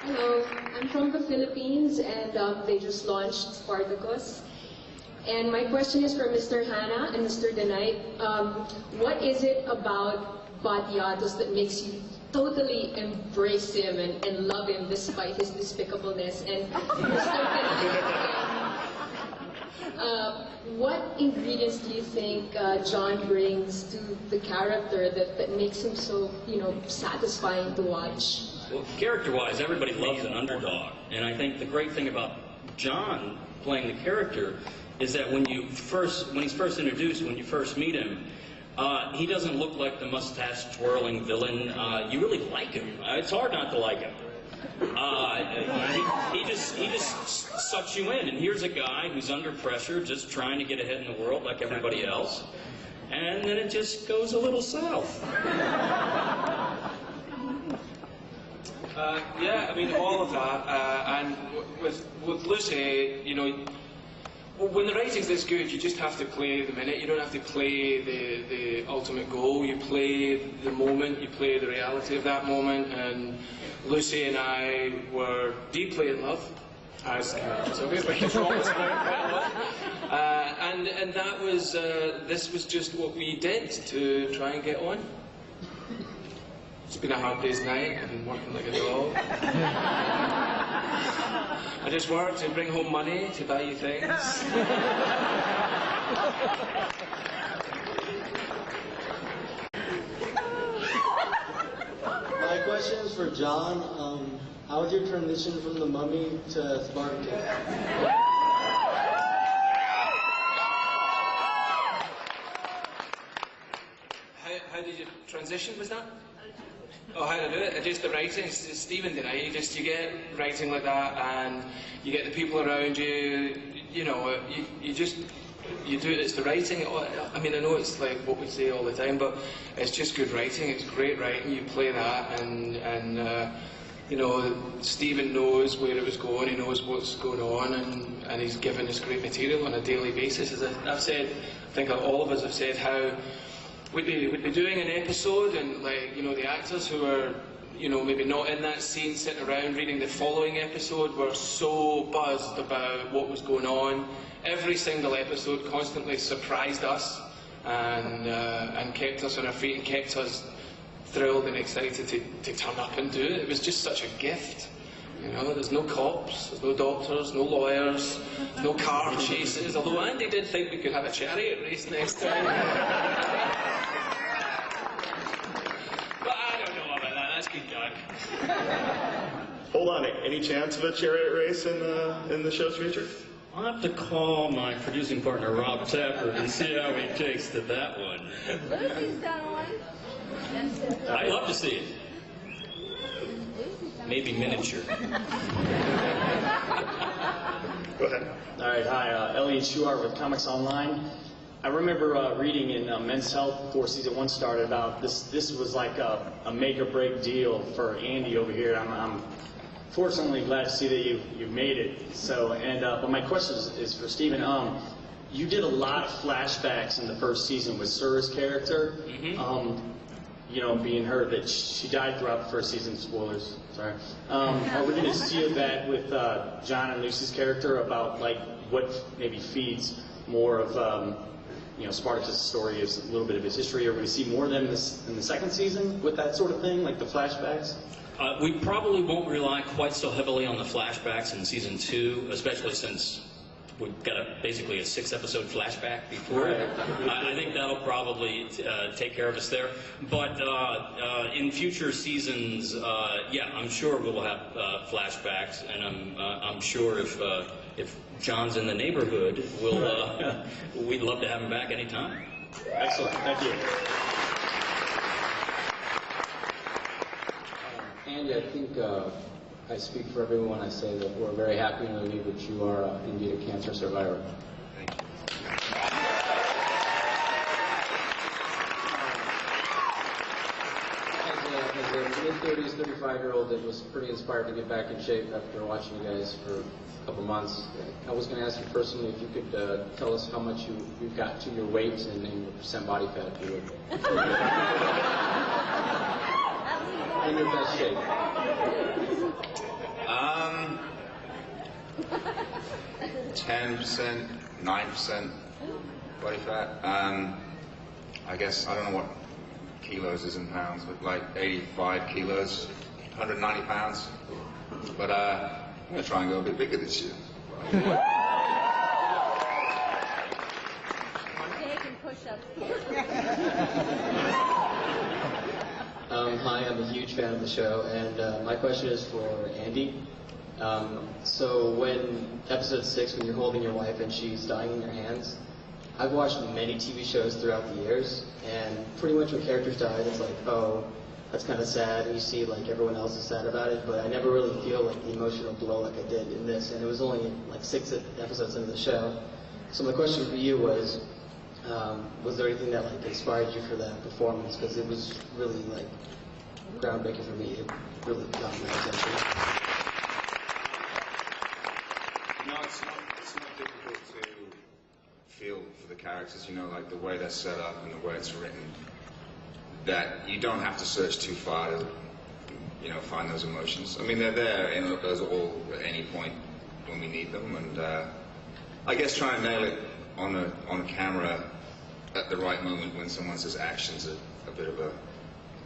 Hello, I'm from the Philippines, and they just launched Spartacus. And my question is for Mr. Hannah and Mr. Denite. What is it about Batiatos that makes you totally embrace him and love him despite his despicableness? And Mr. Denite, what ingredients do you think John brings to the character that makes him so, satisfying to watch? Well, character-wise, everybody loves an underdog. And I think the great thing about John playing the character is that when he's first introduced, when you first meet him, he doesn't look like the mustache-twirling villain. You really like him. It's hard not to like him. He just sucks you in. And here's a guy who's under pressure, just trying to get ahead in the world like everybody else. And then it just goes a little south. Yeah, I mean, all of that. And with Lucy, when the writing's this good, you just have to play the minute. You don't have to play the ultimate goal. You play the moment. You play the reality of that moment. And Lucy and I were deeply in love as characters, obviously. And that was this was just what we did to try and get on. It's been a hard day's night. I've been working like a dog. I just work to bring home money to buy you things. My question is for John. How was your transition from the Mummy to Spartacus? How did you transition, was that? Oh, how to do it? Just the writing. Stephen did it. You get writing like that, and you get the people around you. You do it. It's the writing. I mean, I know it's like what we say all the time, but it's just good writing. It's great writing. You play that, and Stephen knows where it was going. He knows what's going on, and he's given us great material on a daily basis. As I've said, I think all of us have said how. We'd be doing an episode, and the actors who are maybe not in that scene sitting around reading the following episode were so buzzed about what was going on. Every single episode constantly surprised us and kept us on our feet and kept us thrilled and excited to turn up and do it. It was just such a gift. There's no cops, there's no doctors, no lawyers, no car chases, although Andy did think we could have a chariot race next time. Hold on, any chance of a chariot race in the show's future? I'll have to call my producing partner Rob Tappert and see how he takes to that one. Lucy's done one. I'd love to see it. Maybe miniature. Go ahead. All right, hi, Elliot Schuhart with Comics Online. I remember reading in Men's Health before season 1 started about this was like a make or break deal for Andy over here. I'm fortunately glad to see that you've made it. So, but my question is for Stephen. You did a lot of flashbacks in the first season with Sura's character. Mm-hmm. Being her that she died throughout the first season. Spoilers. Sorry. Are we going to see that with John and Lucy's character about what maybe feeds more of Spartacus' story is a little bit of his history? Are we going to see more of them in the second season with that sort of thing, like the flashbacks? We probably won't rely quite so heavily on the flashbacks in season 2, especially since we've got basically a 6-episode flashback before it. I think that'll probably take care of us there. But in future seasons, yeah, I'm sure we'll have flashbacks, and I'm sure if John's in the neighborhood, we'd love to have him back anytime. Excellent, thank you. Andy, I think I speak for everyone when I say that we're very happy to know you, that you are indeed a cancer survivor. Thank you. As a mid-30s, 35-year-old that was pretty inspired to get back in shape after watching you guys for a couple months, I was going to ask you personally if you could tell us how much you've got to your weight and your percent body fat, if you would. In your best shape. 10%, 9% body fat. I guess, I don't know what kilos is in pounds, but like 85 kilos, 190 pounds. But I'm going to try and go a bit bigger this year. Taking push-ups. Hi, I'm a huge fan of the show, and my question is for Andy. So when episode 6, when you're holding your wife and she's dying in your hands, I've watched many TV shows throughout the years, and pretty much when characters die, it's like, oh, that's kind of sad, and you see like everyone else is sad about it, but I never really feel like the emotional blow like I did in this, and it was only like 6 episodes into the show. So my question for you was there anything that like inspired you for that performance? Because it was really like groundbreaking for me. It really got my attention. No, it's not difficult to feel for the characters, you know, like the way they're set up and the way it's written, that you don't have to search too far to, you know, find those emotions. I mean, they're there in us all at any point when we need them, and I guess try and nail it on a camera at the right moment when someone says action's a bit of a,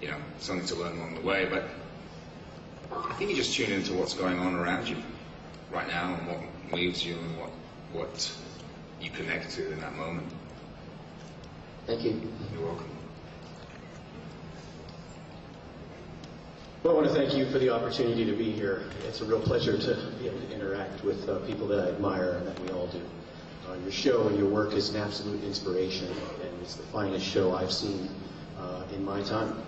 you know, something to learn along the way. But I think you just tune into what's going on around you right now and what moves you and what you connect to in that moment. Thank you. You're welcome. Well, I want to thank you for the opportunity to be here. It's a real pleasure to be able to interact with people that I admire and that we all do. Your show and your work is an absolute inspiration, and it's the finest show I've seen in my time.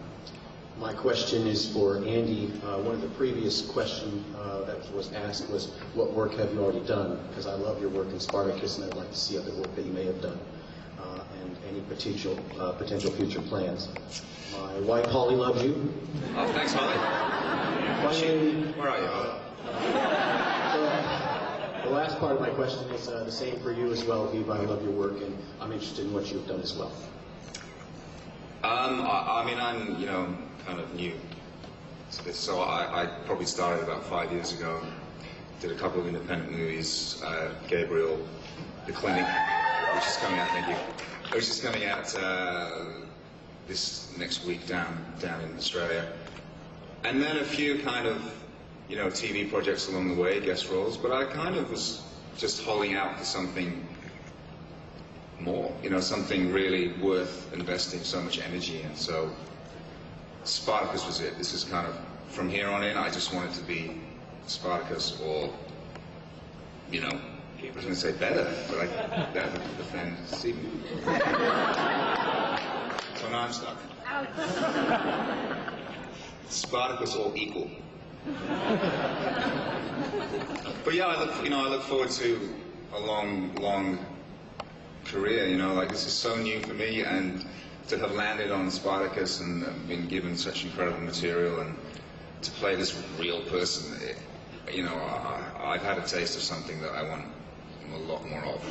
My question is for Andy. One of the previous questions that was asked was, what work have you already done? Because I love your work in Spartacus, and I'd like to see other work that you may have done, and any potential future plans. My wife Holly loves you. Oh, thanks, Holly. Finally, where are you, Holly? The last part of my question is the same for you as well, Viva. I love your work, and I'm interested in what you've done as well. I mean, I'm, you know, kind of new to this, so I probably started about 5 years ago. Did a couple of independent movies, Gabriel, The Clinic, which is coming out, thank you, which is coming out this next week down in Australia. And then a few kind of, you know, TV projects along the way, guest roles, but I kind of was just holding out for something more, you know, something really worth investing so much energy in. So Spartacus was it. This is kind of, from here on in, I just wanted to be Spartacus, or, you know, I was going to say better, but that would offend Stephen. So now I'm stuck. Spartacus or equal. But yeah, I look forward to a long career. You know, like this is so new for me, and to have landed on Spartacus and been given such incredible material and to play this real person, you know, I've had a taste of something that I want a lot more of.